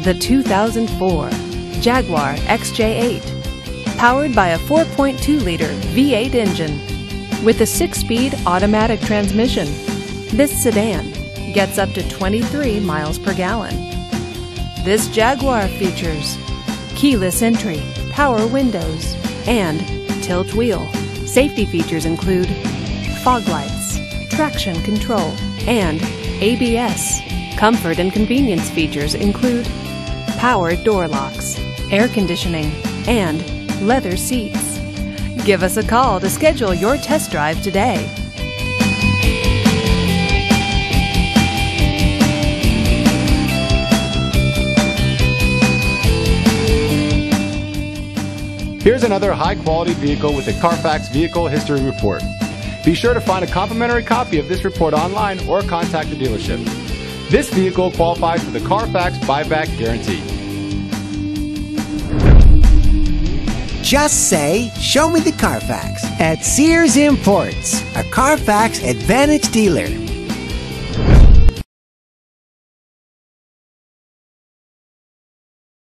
The 2004 Jaguar XJ8, powered by a 4.2-liter V8 engine with a 6-speed automatic transmission. This sedan gets up to 23 miles per gallon. This Jaguar features keyless entry, power windows, and tilt wheel. Safety features include fog lights, traction control, and ABS. Comfort and convenience features include power door locks, air conditioning, and leather seats. Give us a call to schedule your test drive today. Here's another high-quality vehicle with a Carfax Vehicle History Report. Be sure to find a complimentary copy of this report online or contact the dealership. This vehicle qualifies for the Carfax Buyback Guarantee. Just say, "Show me the Carfax" at Sears Imports, a Carfax Advantage dealer.